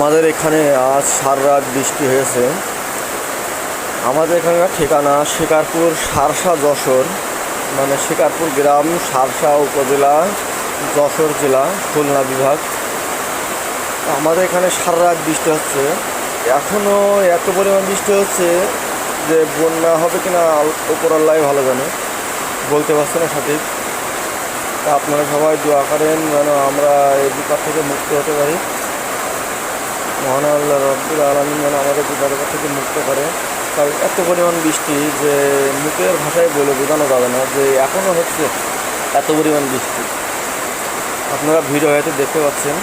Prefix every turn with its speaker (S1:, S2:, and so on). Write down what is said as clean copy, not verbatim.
S1: আমাদের এখানে আজ সারা রাত বৃষ্টি হয়েছে। আমাদের এখানকার ঠিকানা শিকারপুর সারসা যশোর, মানে শিকারপুর গ্রাম, সারসা উপজেলা, যশোর জেলা, খুলনা বিভাগ। আমাদের এখানে সারা রাত বৃষ্টি হচ্ছে। এখনও এত পরিমাণ বৃষ্টি হচ্ছে যে বন্যা হবে কিনা উপর আল্লাহ ভালো জানে, বলতে পারছি না সঠিক। তা আপনারা সবাই দোয়া করেন যেন আমরা এই বিপদ থেকে মুক্ত হতে পারি। মহান আল্লাহ রব্বুল আলামিন যেন আমাদের বিপদের থেকে মুক্ত করে। কারণ এত পরিমাণ বৃষ্টি যে মুখের ভাষায় বলে বোঝানো যাবে না যে এখনও হচ্ছে এত পরিমাণ বৃষ্টি। আপনারা ভিডিও হয়তো দেখতে পাচ্ছেন।